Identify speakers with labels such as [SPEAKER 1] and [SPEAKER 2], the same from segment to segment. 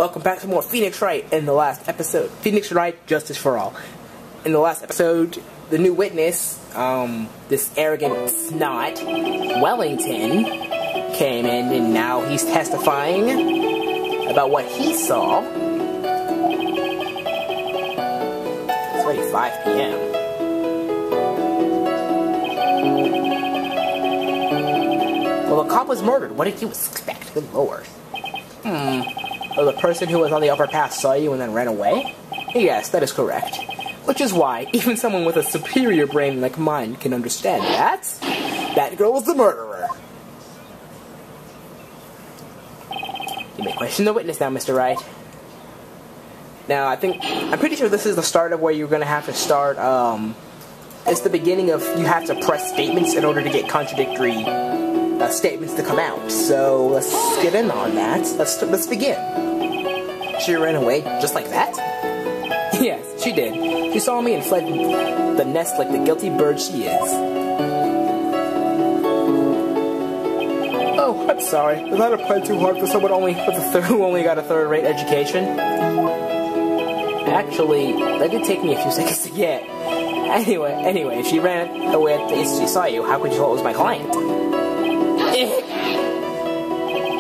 [SPEAKER 1] welcome back to more Phoenix Wright. In the last episode, Phoenix Wright Justice For All. In the last episode, the new witness, this arrogant snot, Wellington, came in and now he's testifying about what he saw. It's already 5 p.m. Well, the cop was murdered. What did you expect? Good lord. So the person who was on the upper path saw you and then ran away? Yes, that is correct. Which is why even someone with a superior brain like mine can understand that. That girl was the murderer. You may question the witness now, Mr. Wright. Now, I'm pretty sure this is the start of where you're going to have to start, it's the beginning of you have to press statements in order to get contradictory statements to come out. So let's get in on that. Let's begin. She ran away just like that? Yes, she did. She saw me and fled the nest like the guilty bird she is. Oh, I'm sorry. Was that a play too hard for someone who only got a third-rate education? Actually, that did take me a few seconds to get. Anyway, she ran away after she saw you. How could you know it was my client?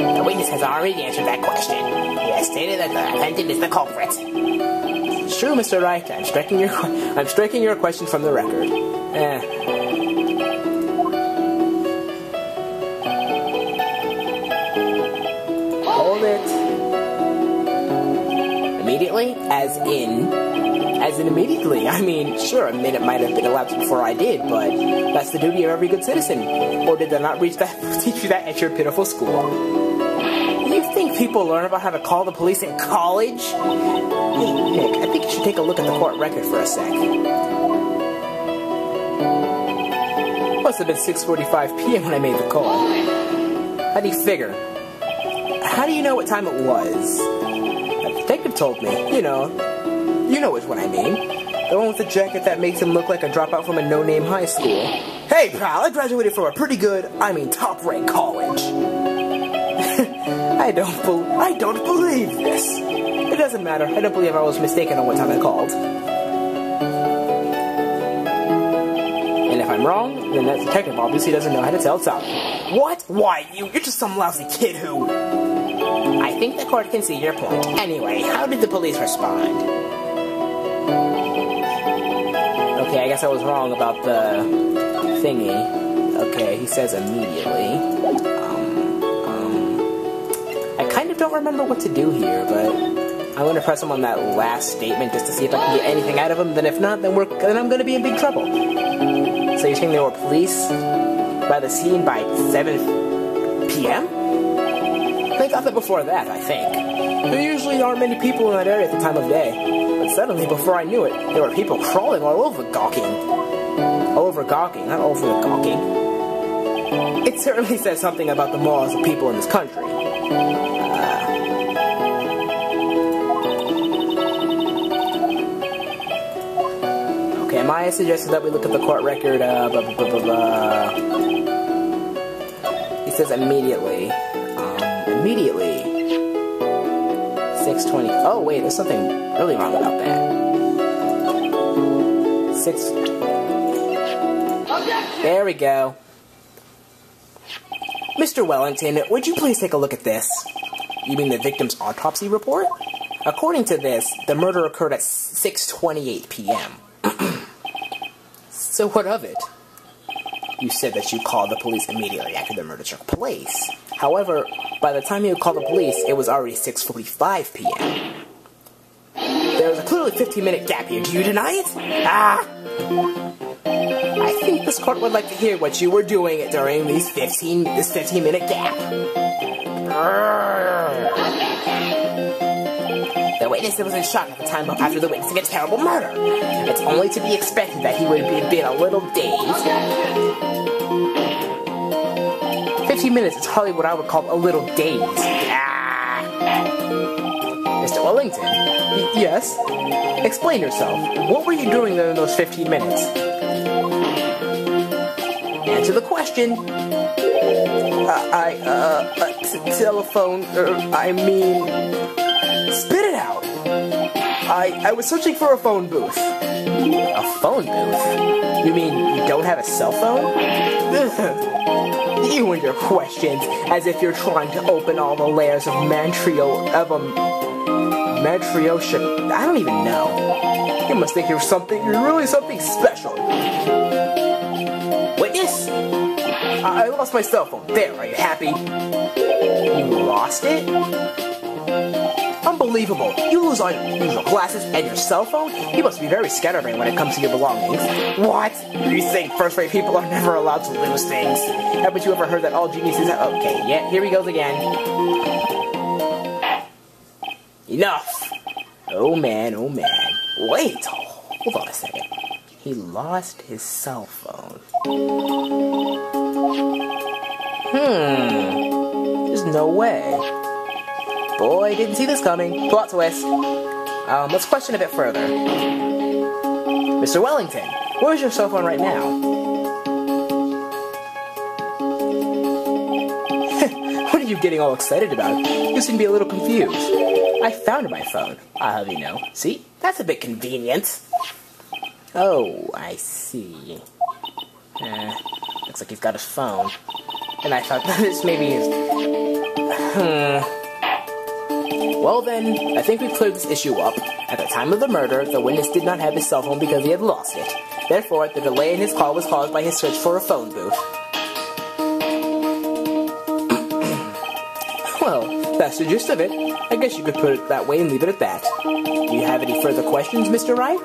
[SPEAKER 1] The witness has already answered that question. He has stated that the defendant is the culprit. It's true, Mr. Wright. I'm striking your question from the record. Hold it. Immediately? As in immediately. I mean, sure, a minute might have been elapsed before I did, but that's the duty of every good citizen. Or did they not teach you that at your pitiful school? You think people learn about how to call the police in college? Hey, Nick, I think you should take a look at the court record for a sec. Must have been 6:45 p.m. when I made the call. How do you figure? How do you know what time it was? The detective told me. You know which one I mean. The one with the jacket that makes him look like a dropout from a no-name high school. Hey, pal, I graduated from a pretty good, top-ranked college. I don't believe this. It doesn't matter. I don't believe I was mistaken on what time I called. And if I'm wrong, then that detective obviously doesn't know how to tell time. What? Why, you're just some lousy kid who... I think the court can see your point. Anyway, how did the police respond? Okay, I guess I was wrong about the thingy. Okay, he says immediately. I kind of don't remember what to do here, but I'm going to press him on that last statement just to see if I can get anything out of him. Then if not, then I'm going to be in big trouble. So you're saying there were police by the scene by 7 p.m.? They got there before that, I think. There usually aren't many people in that area at the time of day. But suddenly, before I knew it, there were people crawling all over gawking. All over gawking, not over the gawking. It certainly says something about the morals of people in this country. Okay, Maya suggested that we look at the court record, He says immediately. Immediately. 6:20. Oh, wait, there's something really wrong about that. 6. There we go. Mr. Wellington, would you please take a look at this? You mean the victim's autopsy report? According to this, the murder occurred at 6:28 p.m. So what of it? You said that you called the police immediately after the murder took place. However, by the time you called the police, it was already 6:45 p.m. There was a clearly 15-minute gap here. Do you deny it? I think this court would like to hear what you were doing during this 15-minute gap. The witness was in shock at the time after the witnessing a terrible murder. It's only to be expected that he would have been a little dazed. 15 minutes is hardly what I would call a little dazed. Mr. Wellington? Yes? Explain yourself. What were you doing in those 15 minutes? Answer the question. telephone, I was searching for a phone booth. A phone booth? You mean you don't have a cell phone? You and your questions, as if you're trying to open all the layers of Matryoship. I don't even know. You must think you're really something special. Witness? I lost my cell phone. There, are you happy? You lost it? Unbelievable. You lose all your glasses and your cell phone? You must be very scatterbrained when it comes to your belongings. What? You think first-rate people are never allowed to lose things? Haven't you ever heard that all geniuses have... Okay, yeah, here he goes again. Enough! Oh man, oh man. Wait! Hold on a second. He lost his cell phone. There's no way. Boy, didn't see this coming. Plot twist. Let's question a bit further. Mr. Wellington, where's your cell phone right now? What are you getting all excited about? You seem to be a little confused. I found my phone. I'll have you know. See? That's a bit convenient. Oh, I see. Looks like he's got his phone. And I thought this maybe is... Well then, I think we've cleared this issue up. At the time of the murder, the witness did not have his cell phone because he had lost it. Therefore, the delay in his call was caused by his search for a phone booth. Well, that's the gist of it. I guess you could put it that way and leave it at that. Do you have any further questions, Mr. Wright?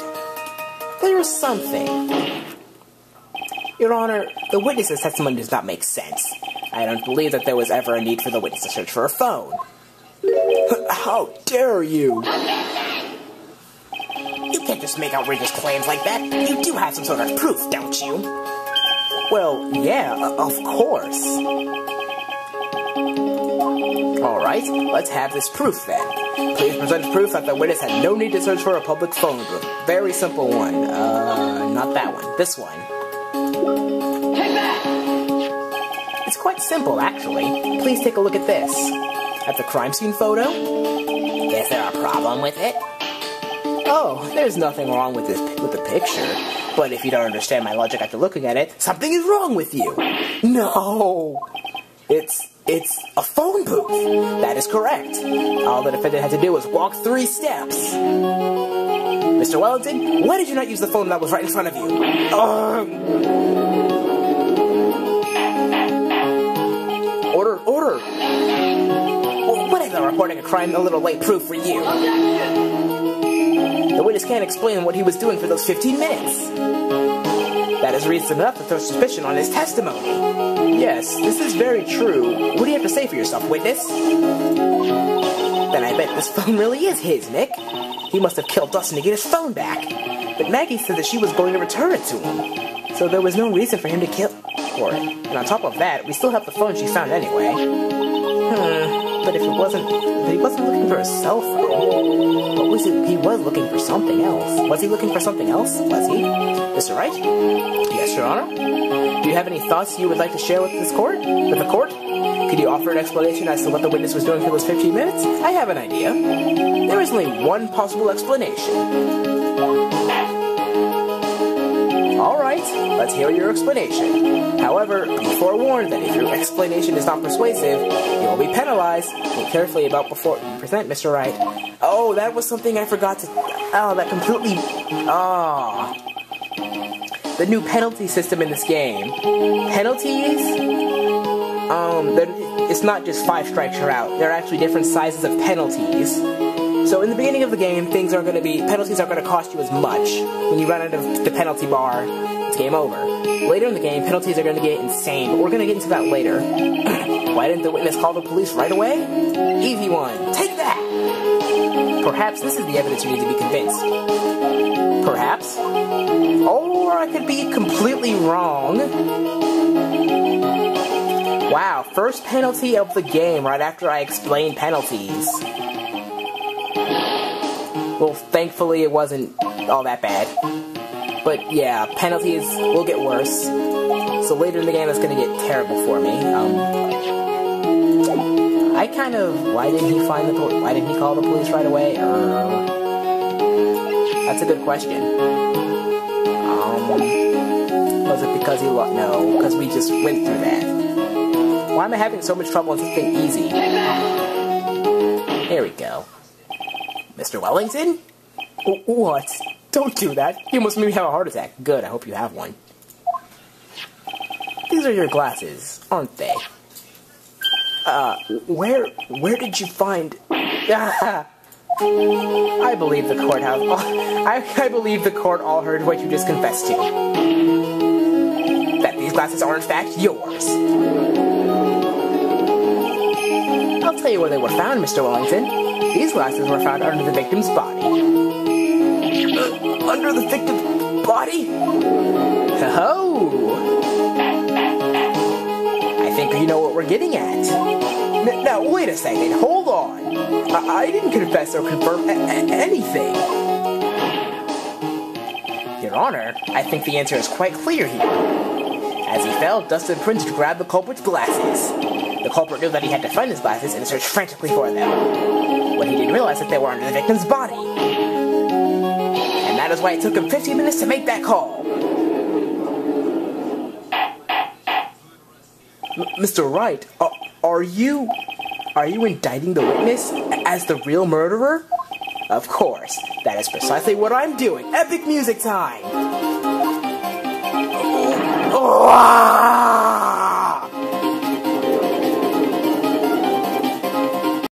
[SPEAKER 1] There is something. Your Honor, the witness's testimony does not make sense. I don't believe that there was ever a need for the witness to search for a phone. How dare you! You can't just make outrageous claims like that. You do have some sort of proof, don't you? Well, yeah, of course. Alright, let's have this proof then. Please present proof that the witness had no need to search for a public phone booth. Very simple one. Not that one. This one.
[SPEAKER 2] Take that!
[SPEAKER 1] It's quite simple, actually. Please take a look at this. At the crime scene photo? Is there a problem with it? Oh, there's nothing wrong with the picture. But if you don't understand my logic after looking at it, something is wrong with you. No! It's a phone booth. That is correct. All the defendant had to do was walk 3 steps. Mr. Wellington, why did you not use the phone that was right in front of you? Order! What if I'm reporting a crime a little late proof for you? The witness can't explain what he was doing for those 15 minutes. That is reason enough to throw suspicion on his testimony. Yes, this is very true. What do you have to say for yourself, witness? Then I bet this phone really is his, Nick. He must have killed Dustin to get his phone back. But Maggie said that she was going to return it to him. So there was no reason for him to kill for it. And on top of that, we still have the phone she found anyway. But if he wasn't looking for a cell phone, what was it? He was looking for something else. Was he looking for something else? Was he? Mr. Wright? Yes, Your Honor? Do you have any thoughts you would like to share with this court? With the court? Could you offer an explanation as to what the witness was doing for those 15 minutes? I have an idea. There is only one possible explanation. Alright, let's hear your explanation. However, be forewarned that if your explanation is not persuasive, you will be penalized. Think carefully about before you present, Mr. Wright. Oh, that was something I forgot to... Oh, that completely... The new penalty system in this game. Penalties? It's not just 5 strikes you're out. There are actually different sizes of penalties. So in the beginning of the game, penalties aren't going to cost you as much. When you run out of the penalty bar, it's game over. Later in the game, penalties are going to get insane, but we're going to get into that later. Why didn't the witness call the police right away? Easy one. Take that! Perhaps this is the evidence you need to be convinced. Perhaps. Or I could be completely wrong. Wow, first penalty of the game right after I explained penalties. Well, thankfully it wasn't all that bad. But yeah, penalties will get worse. So later in the game it's gonna get terrible for me. Why didn't he call the police right away? That's a good question. Was it because he lost? No, because we just went through that. Why am I having so much trouble on something easy? There we go. Mr. Wellington? What? Don't do that. You must make me have a heart attack. Good, I hope you have one. These are your glasses, aren't they? Where did you find... I believe the courthouse... I believe the court all heard what you just confessed to. That these glasses are in fact yours. I'll tell you where they were found, Mr. Wellington. These glasses were found under the victim's body. Under the victim's body? Oh! I think you know what we're getting at. Now, wait a second. Hold on. I didn't confess or confirm anything. Your Honor, I think the answer is quite clear here. As he fell, Dustin Prince grabbed the culprit's glasses. The culprit knew that he had to find his glasses and searched frantically for them. But he didn't realize that they were under the victim's body. And that is why it took him 15 minutes to make that call. Mr. Wright, are you indicting the witness as the real murderer? Of course. That is precisely what I'm doing. Epic music time! Oh,